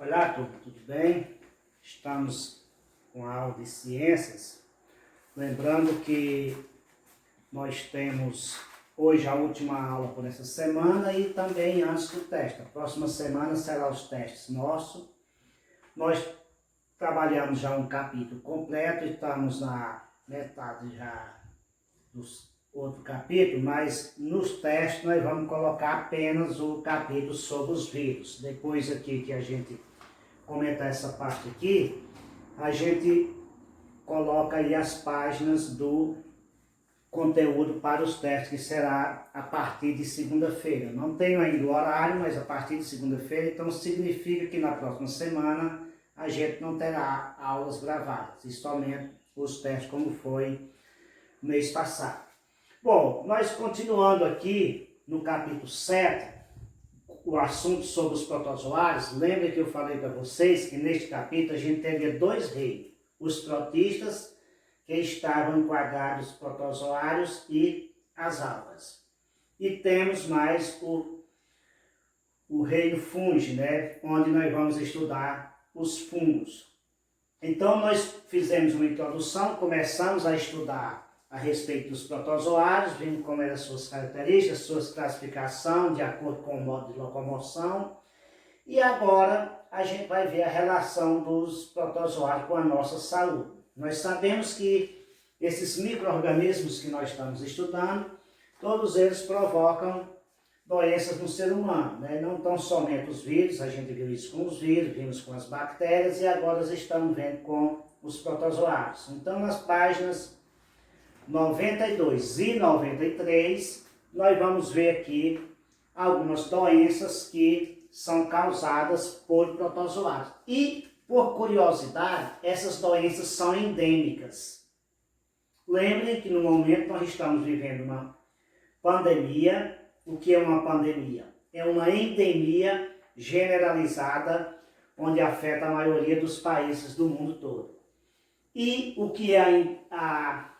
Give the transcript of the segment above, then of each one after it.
Olá, tudo bem? Estamos com a aula de ciências. Lembrando que nós temos hoje a última aula por essa semana e também antes do teste. A próxima semana será os testes nossos. Nós trabalhamos já um capítulo completo, estamos na metade já do outro capítulo, mas nos testes nós vamos colocar apenas o capítulo sobre os vírus. Depois aqui que a gente comentar essa parte aqui, a gente coloca aí as páginas do conteúdo para os testes, que será a partir de segunda-feira. Não tenho ainda o horário, mas a partir de segunda-feira, então significa que na próxima semana a gente não terá aulas gravadas, e somente os testes como foi no mês passado. Bom, nós continuando aqui no capítulo 7, o assunto sobre os protozoários. Lembra que eu falei para vocês que neste capítulo a gente teria dois reinos, os protistas, que estavam enquadrados protozoários, e as algas. E temos mais o reino fungi, né, onde nós vamos estudar os fungos. Então nós fizemos uma introdução, começamos a estudar a respeito dos protozoários, vimos como eram as suas características, suas classificação de acordo com o modo de locomoção. E agora a gente vai ver a relação dos protozoários com a nossa saúde. Nós sabemos que esses micro-organismos que nós estamos estudando, todos eles provocam doenças no ser humano, né? Não tão somente os vírus, a gente viu isso com os vírus, vimos com as bactérias e agora nós estamos vendo com os protozoários. Então nas páginas 92 e 93, nós vamos ver aqui algumas doenças que são causadas por protozoários. E, por curiosidade, essas doenças são endêmicas. Lembrem que no momento nós estamos vivendo uma pandemia. O que é uma pandemia? É uma endemia generalizada, onde afeta a maioria dos países do mundo todo. E o que é a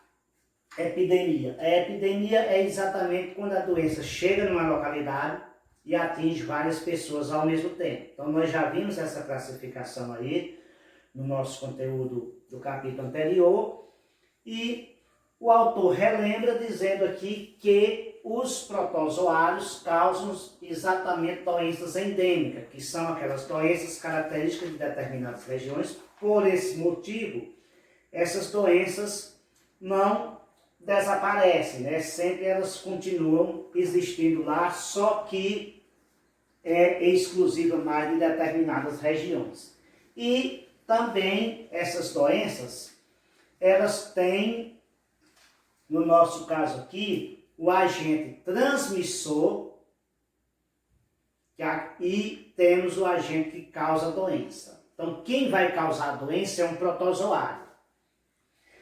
epidemia? A epidemia é exatamente quando a doença chega numa localidade e atinge várias pessoas ao mesmo tempo. Então nós já vimos essa classificação aí no nosso conteúdo do capítulo anterior, e o autor relembra dizendo aqui que os protozoários causam exatamente doenças endêmicas, que são aquelas doenças características de determinadas regiões. Por esse motivo, essas doenças não desaparecem, né? Sempre elas continuam existindo lá, só que é exclusiva mais de determinadas regiões. E também essas doenças, elas têm, no nosso caso aqui, o agente transmissor e temos o agente que causa a doença. Então quem vai causar a doença é um protozoário.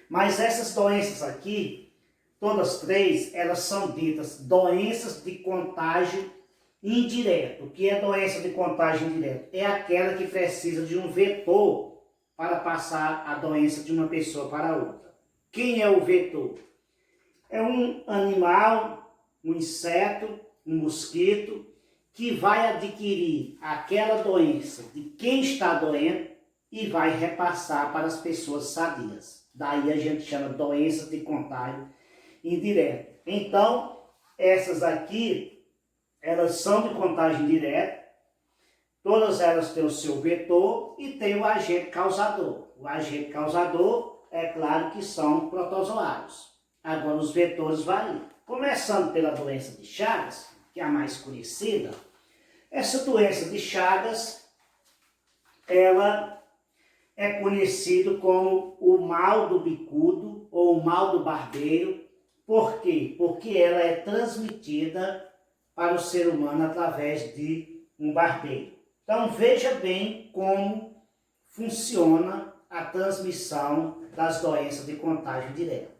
Mas essas doenças aqui, todas três, elas são ditas doenças de contágio indireto. O que é doença de contágio indireto? É aquela que precisa de um vetor para passar a doença de uma pessoa para outra. Quem é o vetor? É um animal, um inseto, um mosquito, que vai adquirir aquela doença de quem está doente e vai repassar para as pessoas sadias. Daí a gente chama doença de contágio indireto. Então, essas aqui, elas são de contágio indireto, todas elas têm o seu vetor e tem o agente causador. O agente causador, é claro que são protozoários. Agora, os vetores variam. Começando pela doença de Chagas, que é a mais conhecida, essa doença de Chagas, ela é conhecida como o mal do bicudo ou o mal do barbeiro. Por quê? Porque ela é transmitida para o ser humano através de um barbeiro. Então veja bem como funciona a transmissão das doenças de contágio direto.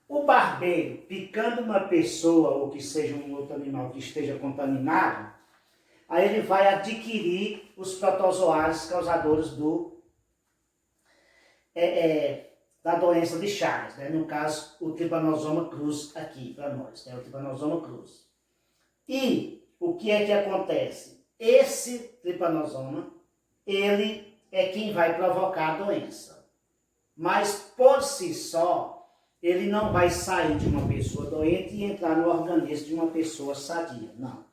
O barbeiro picando uma pessoa ou que seja um outro animal que esteja contaminado, aí ele vai adquirir os protozoários causadores da doença de Chagas, né? No caso, o Trypanosoma cruzi aqui para nós, né? O Trypanosoma cruzi. E o que é que acontece? Esse Trypanosoma, ele é quem vai provocar a doença. Mas por si só, ele não vai sair de uma pessoa doente e entrar no organismo de uma pessoa sadia, não.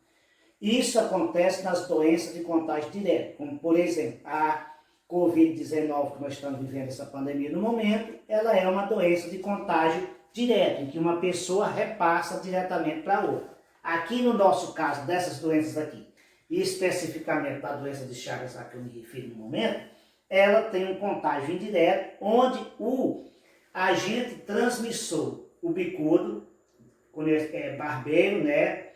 Isso acontece nas doenças de contágio direto, como por exemplo, a Covid-19, que nós estamos vivendo essa pandemia no momento, ela é uma doença de contágio direto, em que uma pessoa repassa diretamente para outra. Aqui no nosso caso, dessas doenças aqui, e especificamente da doença de Chagas a que eu me refiro no momento, ela tem um contágio indireto, onde o agente transmissor, o bicudo, barbeiro, né?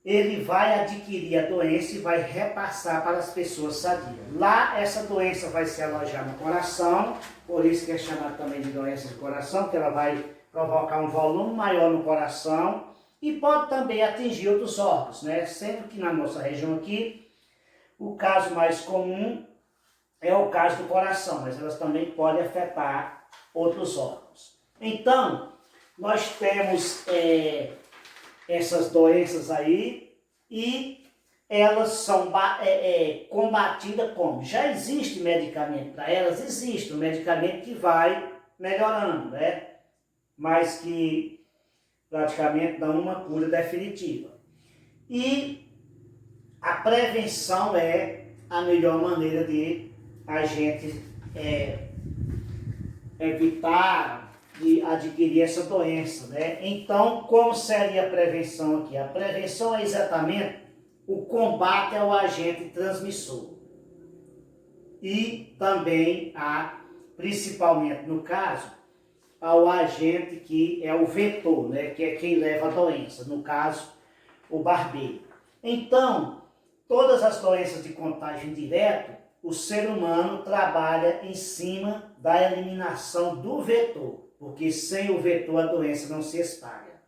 Ele vai adquirir a doença e vai repassar para as pessoas sadias. Lá, essa doença vai se alojar no coração, por isso que é chamada também de doença de coração, porque ela vai provocar um volume maior no coração e pode também atingir outros órgãos, né? Sendo que na nossa região aqui, o caso mais comum é o caso do coração, mas elas também podem afetar outros órgãos. Então, nós temos essas doenças aí e elas são combatidas como? Já existe medicamento para elas? Existe um medicamento que vai melhorando, né? Mas que praticamente dá uma cura definitiva. E a prevenção é a melhor maneira de a gente evitar de adquirir essa doença, né? Então, como seria a prevenção aqui? A prevenção é exatamente o combate ao agente transmissor. E também principalmente no caso, ao agente que é o vetor, né? Que é quem leva a doença, no caso, o barbeiro. Então, todas as doenças de contágio indireto, o ser humano trabalha em cima da eliminação do vetor, porque sem o vetor a doença não se espalha.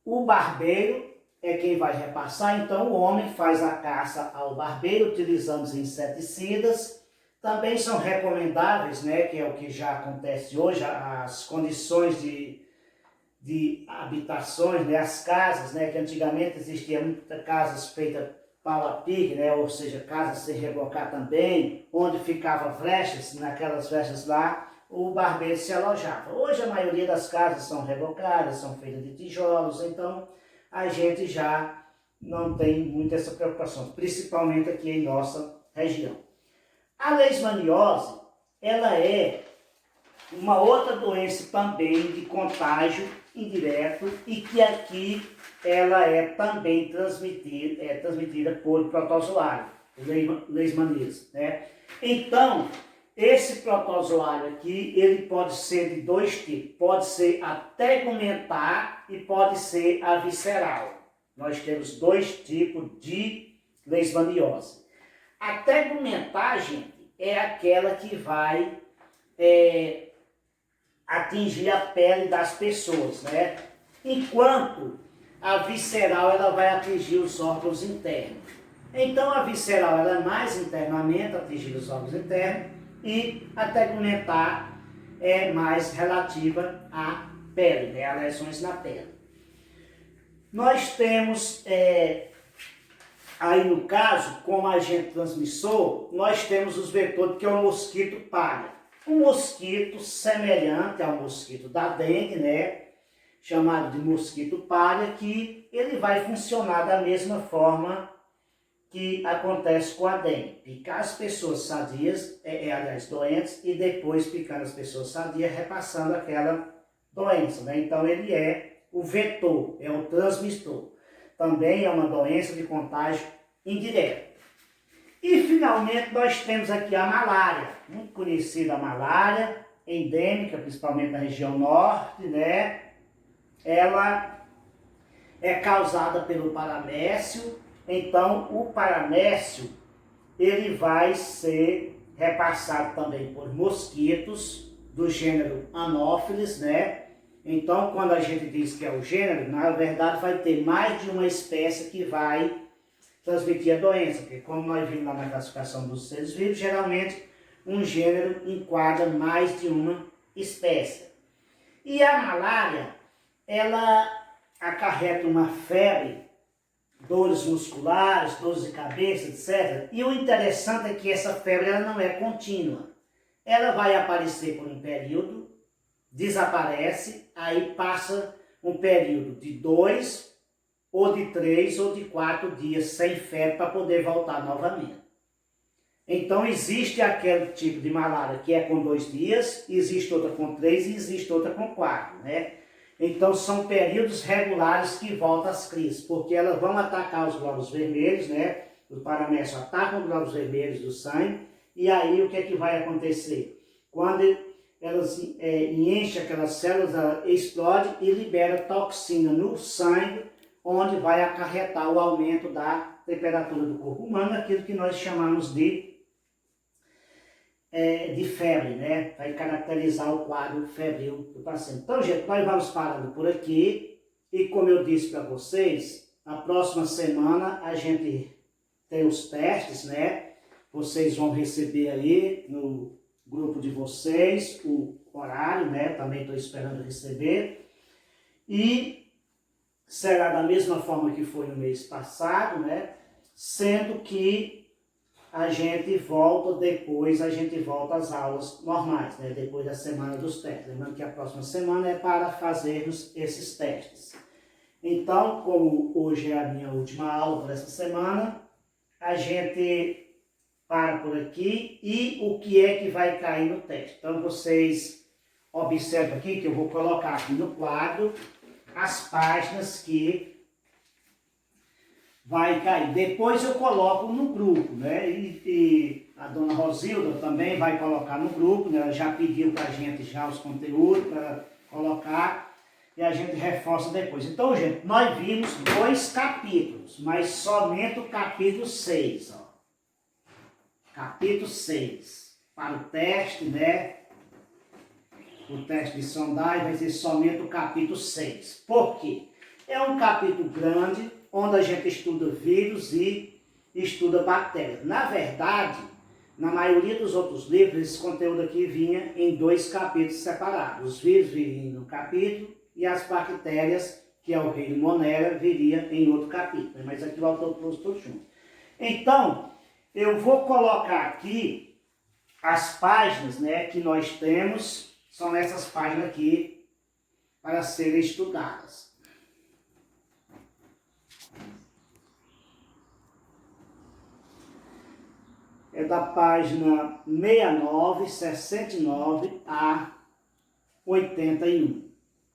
O barbeiro é quem vai repassar, então o homem faz a caça ao barbeiro utilizando os inseticidas. Também são recomendáveis, né, que é o que já acontece hoje, as condições de habitações, né, as casas, né, que antigamente existiam muitas casas feitas pau a pique, né, ou seja, casas sem rebocar também, onde ficava flechas, naquelas flechas lá, o barbeiro se alojava. Hoje a maioria das casas são rebocadas, são feitas de tijolos, então a gente já não tem muito essa preocupação, principalmente aqui em nossa região. A leishmaniose, ela é uma outra doença também de contágio indireto e que aqui ela é também transmitida por protozoário, leishmaniose, né? Então, esse protozoário aqui, ele pode ser de dois tipos, pode ser a tegumentar e pode ser a visceral. Nós temos dois tipos de leishmaniose. A tegumentar, gente, é aquela que vai atingir a pele das pessoas, né? Enquanto a visceral ela vai atingir os órgãos internos. Então a visceral ela é mais internamente atingir os órgãos internos e a tegumentar é mais relativa à pele, né? A lesões na pele. Nós temos aí no caso, como agente transmissor, nós temos os vetores que é o mosquito palha. Um mosquito semelhante ao mosquito da dengue, né? Chamado de mosquito palha, que ele vai funcionar da mesma forma que acontece com a dengue. Picar as pessoas sadias, aliás, doentes, e depois picar as pessoas sadias, repassando aquela doença, né? Então ele é o vetor, é o transmissor. Também é uma doença de contágio indireto. E finalmente nós temos aqui a malária, muito conhecida a malária, endêmica, principalmente na região norte, né? Ela é causada pelo paramécio, então o paramécio ele vai ser repassado também por mosquitos do gênero Anopheles, né? Então, quando a gente diz que é o gênero, na verdade vai ter mais de uma espécie que vai transmitir a doença, porque como nós vimos lá na classificação dos seres vivos, geralmente um gênero enquadra mais de uma espécie. E a malária, ela acarreta uma febre dores musculares, dores de cabeça, etc. E o interessante é que essa febre ela não é contínua. Ela vai aparecer por um período, desaparece, aí passa um período de 2, ou de 3, ou de 4 dias sem febre para poder voltar novamente. Então existe aquele tipo de malária que é com 2 dias, existe outra com 3 e existe outra com 4, né? Então são períodos regulares que voltam as crises, porque elas vão atacar os glóbulos vermelhos, né? Os paramécios atacam os glóbulos vermelhos do sangue, e aí o que é que vai acontecer? Quando elas enchem aquelas células, ela explode e libera toxina no sangue, onde vai acarretar o aumento da temperatura do corpo humano, aquilo que nós chamamos de febre, né? Vai caracterizar o quadro febril do paciente. Então, gente, nós vamos parando por aqui. E como eu disse para vocês, na próxima semana a gente tem os testes, né? Vocês vão receber aí no grupo de vocês o horário, né? Também estou esperando receber. E será da mesma forma que foi no mês passado, né? Sendo que a gente volta às aulas normais, né? Depois da semana dos testes. Lembrando que a próxima semana é para fazermos esses testes. Então, como hoje é a minha última aula por essa semana, a gente para por aqui e o que é que vai cair no teste. Então, vocês observam aqui que eu vou colocar aqui no quadro as páginas que vai cair. Depois eu coloco no grupo, né? E a dona Rosilda também vai colocar no grupo, né? Ela já pediu para a gente já os conteúdos para colocar e a gente reforça depois. Então, gente, nós vimos 2 capítulos, mas somente o capítulo 6, ó. Capítulo 6. Para o teste, né? O teste de sondagem vai ser somente o capítulo 6. Por quê? É um capítulo grande, onde a gente estuda vírus e estuda bactérias. Na verdade, na maioria dos outros livros, esse conteúdo aqui vinha em 2 capítulos separados. Os vírus viriam em um capítulo e as bactérias, que é o reino Monera, viria em outro capítulo. Mas aqui o autor trouxe tudo junto. Então, eu vou colocar aqui as páginas, né, que nós temos, são essas páginas aqui para serem estudadas. É da página 69, 69 a 81.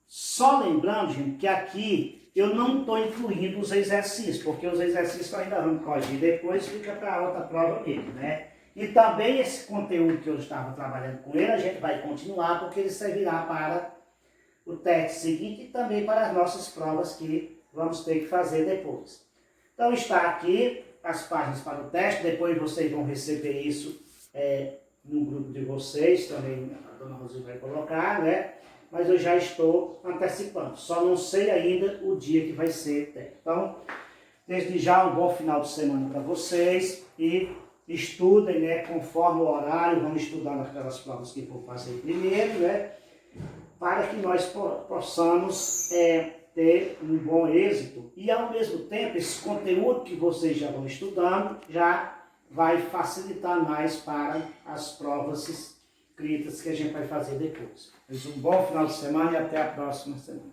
Só lembrando, gente, que aqui eu não estou incluindo os exercícios, porque os exercícios ainda vamos corrigir depois, fica para outra prova mesmo, né? E também esse conteúdo que eu estava trabalhando com ele, a gente vai continuar, porque ele servirá para o teste seguinte e também para as nossas provas que vamos ter que fazer depois. Então está aqui as páginas para o teste, depois vocês vão receber isso no grupo de vocês, também a dona Rosilda vai colocar, né? Mas eu já estou antecipando, só não sei ainda o dia que vai ser teste. Então, desde já um bom final de semana para vocês e estudem, né, conforme o horário, vamos estudar aquelas provas que for fazer primeiro, né? Para que nós possamos ter um bom êxito e, ao mesmo tempo, esse conteúdo que vocês já vão estudando já vai facilitar mais para as provas escritas que a gente vai fazer depois. Mas um bom final de semana e até a próxima semana.